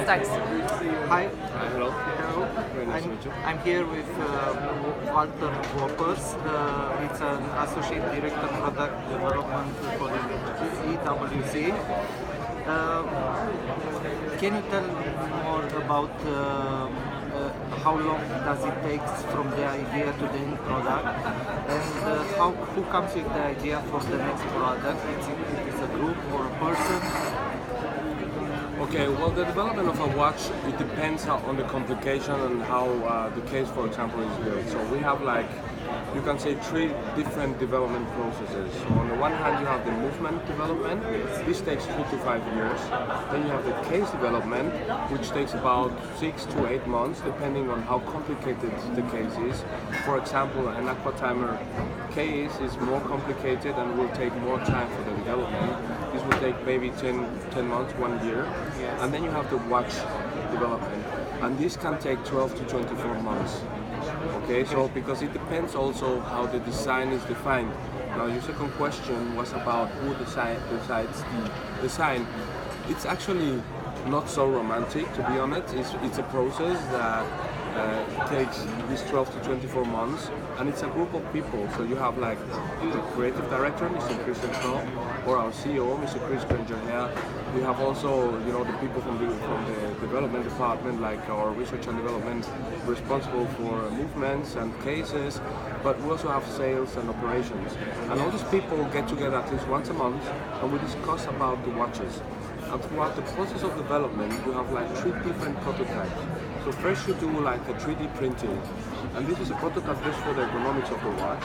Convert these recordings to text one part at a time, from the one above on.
Thanks. Hi. Hello. Hello. Very nice to meet you. I'm here with Volpers. It's an associate director product development for EWC. Can you tell more about how long does it take from the idea to the end product, and who comes with the idea for the next product? It is a group or a person? Okay, well, the development of a watch, it depends on the complication and how the case, for example, is built. So we have you can say 3 different development processes. So on the one hand, you have the movement development. This takes 2 to 5 years. Then you have the case development, which takes about 6 to 8 months, depending on how complicated the case is. For example, an aqua timer case is more complicated and will take more time for the development. This will take maybe 10 months, 1 year. And then you have the watch development. And this can take 12 to 24 months. Okay, so because it depends also how the design is defined. Now your second question was about who decides the design. It's actually not so romantic, to be honest. It's a process that takes these 12 to 24 months, and it's a group of people. So you have the creative director, Mr. Christian Shaw, or our CEO, Mr. Chris Granger here. We have also, the people from the development department, like our research and development, responsible for movements and cases, but we also have sales and operations. And all these people get together at least once a month, and we discuss about the watches. And throughout the process of development, you have 3 different prototypes. So first you do a 3D printing, and this is a prototype just for the ergonomics of the watch.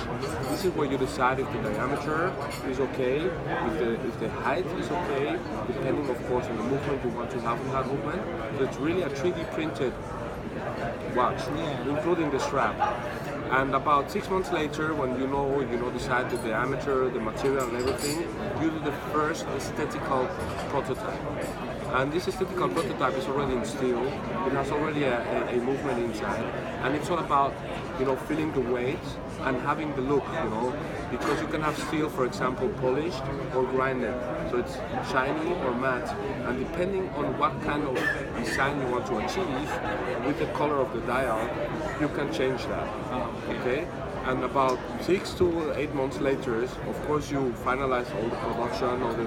This is where you decide if the diameter is okay, if the height is okay, depending of course on the movement you want to have in that movement. So it's really a 3D printed watch, including the strap. And about 6 months later, when decide the diameter, the material and everything, you do the first aesthetical prototype. And this aesthetical prototype is already in steel. It has already a movement inside, and it's all about feeling the weight and having the look, because you can have steel, for example, polished or grinded, so it's shiny or matte, and depending on what kind of design you want to achieve with the color of the dial, you can change that. Okay. And about 6 to 8 months later, of course, you finalize all the production, all the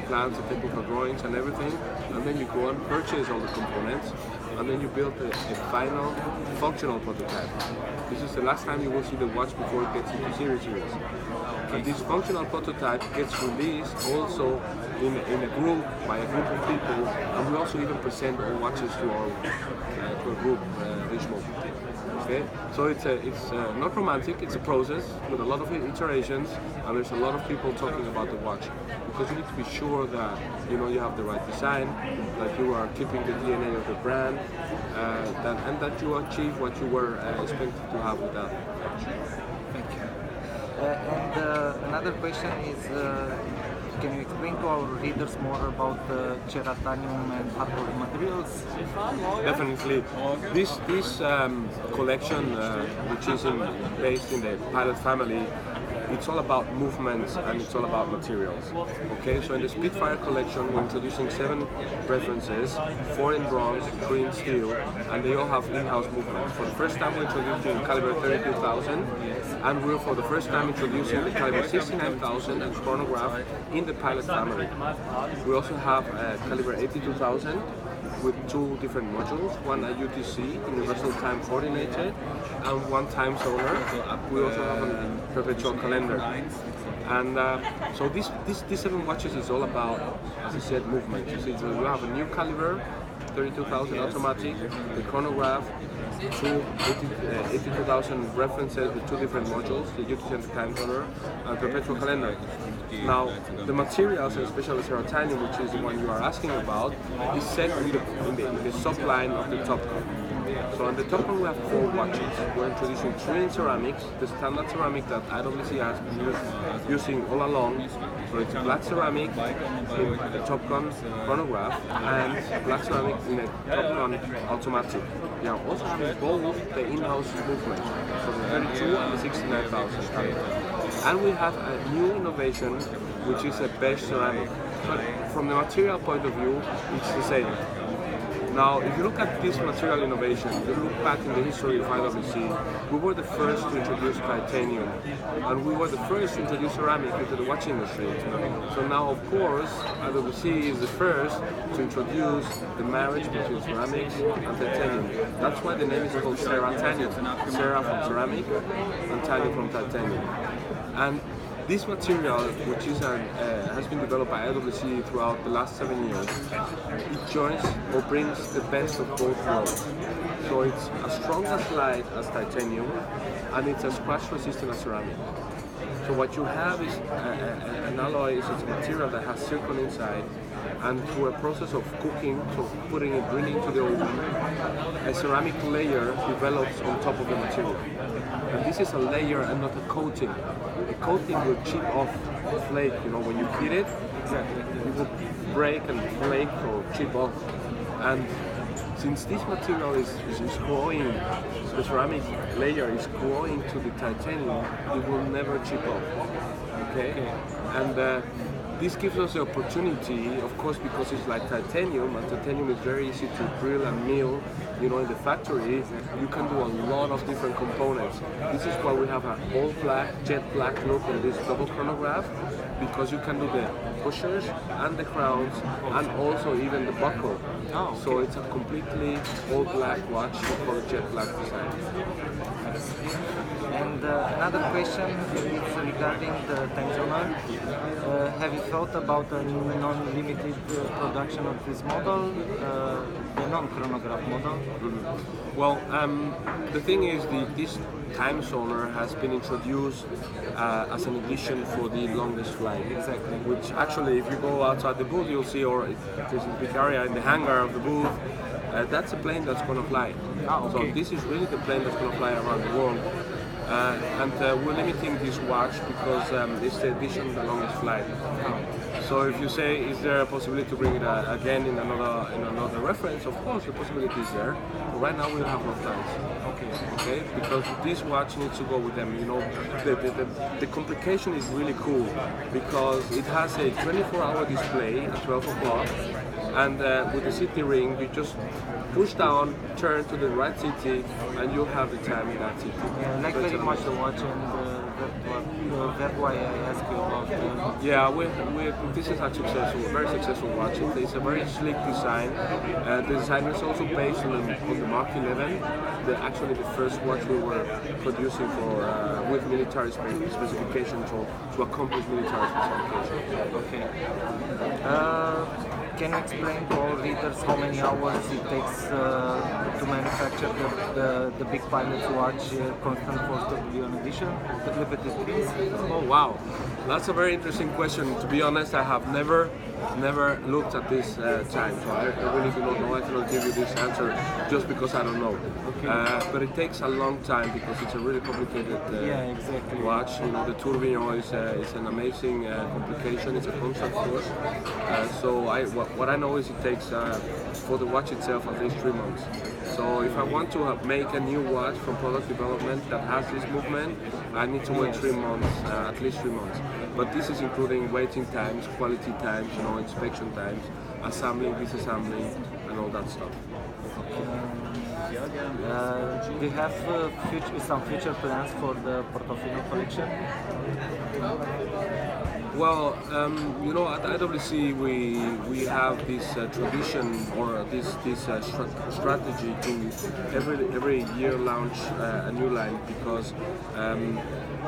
plans, the technical drawings and everything, and then you go and purchase all the components, and then you build a final functional prototype. This is the last time you will see the watch before it gets into series use. And this functional prototype gets released also in a group, by a group of people, and we also even present all watches to a group, Richmond. Okay, so it's not romantic. It's a process with a lot of iterations, and there's a lot of people talking about the watch, because you need to be sure that you have the right design, that you are keeping the DNA of the brand, and that you achieve what you were expected to have with that watch. Thank you. Another question is, can you explain to our readers more about ceratanium and hardwood materials? Definitely. This collection, which is based in the Pilot family, it's all about movements and it's all about materials. Okay, so in the Spitfire collection, we're introducing 7 references, 4 in bronze, 3 in steel, and they all have in-house movements. For the first time, we're introducing caliber 32,000, and we're for the first time introducing the caliber 69,000 and chronograph in the Pilot family. We also have caliber 82,000 with 2 different modules, one a UTC, Universal Time Coordinated, and 1 time zoner. We also have a perpetual calendar. And so these 7 watches is all about, as I said, movement. You see, so you have a new caliber, 32,000 automatic, the chronograph, 82,000 references with 2 different modules, the UTC and the time zoner, and perpetual calendar. Now, the materials, and especially ceratanium, which is the one you are asking about, is set in the sub-line of the Top Gun. So on the Top Gun we have 4 watches. We're introducing 3 in ceramics, the standard ceramic that IWC has been using all along. So it's black ceramic in the Top Gun chronograph and black ceramic in the Top Gun automatic. We are also having both the in-house movement, so the 32 and the 69,000. And we have a new innovation, which is a beige ceramic. But from the material point of view, it's the same. Now, if you look at this material innovation, if you look back in the history of IWC, we were the first to introduce titanium, and we were the first to introduce ceramic into the watch industry. So now, of course, IWC is the first to introduce the marriage between ceramics and titanium. That's why the name is called Ceratanium. Cera from ceramic and titanium from titanium. And this material, which is has been developed by IWC throughout the last 7 years, it joins or brings the best of both worlds. So it's as strong as light as titanium, and it's as scratch resistant as ceramic. So what you have is an alloy, is a material that has silicon inside, and through a process of cooking, so putting it really into the oven, a ceramic layer develops on top of the material. And this is a layer and not a coating. A coating will chip off, flake, you know, when you heat it, it will break and flake or chip off. And since this material is growing, the ceramic layer is growing to the titanium, it will never chip off. Okay? And this gives us the opportunity, of course, because it's like titanium, and titanium is very easy to drill and mill, you know, in the factory. You can do a lot of different components. This is why we have an all black, jet black look on this double chronograph, because you can do the pushers and the crowns and also even the buckle. Oh, okay. So it's a completely all black watch for the jet black design. And another question is regarding the time zoner. Have you thought about a non-limited production of this model, the non-chronograph model? Well, the thing is, this time zoner has been introduced as an addition for the longest flight. Exactly. Which actually, if you go outside the booth, you'll see, or there's a big area in the hangar of the booth, that's a plane that's going to fly. Ah, okay. So this is really the plane that's going to fly around the world. And we're limiting this watch because it's the edition of the longest flight. So if you say, is there a possibility to bring it again in another reference? Of course, the possibility is there. But right now we don't have no plans. Okay, because this watch needs to go with them. You know, the complication is really cool because it has a 24-hour display at 12 o'clock, and with the city ring, you just push down, turn to the right city, and you'll have the time in that city. Yeah, I like very much the watch, and that's why I asked you about it. Yeah, this is a successful, very successful watch. It's a very sleek design. The design is also based on the Mark 11, actually the first watch we were producing for with military specifications to accomplish military specifications. Okay. Can you explain to our readers how many hours it takes to manufacture the big pilot's watch Constant Force W edition, the limited piece? Oh wow, that's a very interesting question. To be honest, I have never looked at this time, so I really do not know. I cannot give you this answer just because I don't know. Okay. But it takes a long time because it's a really complicated watch. You know, the tourbillon is an amazing complication. It's a constant force. So what I know is it takes for the watch itself at least 3 months. So if I want to make a new watch from product development that has this movement, I need to wait 3 months, at least 3 months. But this is including waiting times, quality times, you know, inspection times, assembling, disassembling, and all that stuff. Do you have some future plans for the Portofino collection? Well, you know, at IWC we have this tradition or this strategy to every year launch a new line because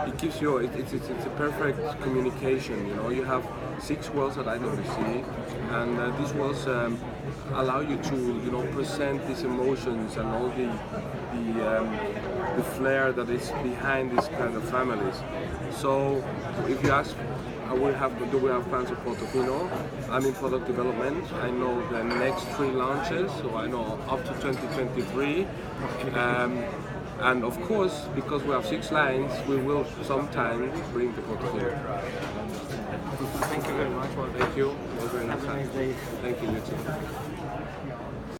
it gives you it's a perfect communication. You know, you have 6 worlds at IWC, and these worlds allow you to present these emotions and all the flair that is behind these kind of families. So if you ask, do we have plans for Portofino? I'm in product development. I know the next 3 launches, so I know up to 2023. And of course, because we have 6 lines, we will sometime bring the Portofino. Thank you very much. Thank you. It was very nice. Have a nice day. Thank you, you too.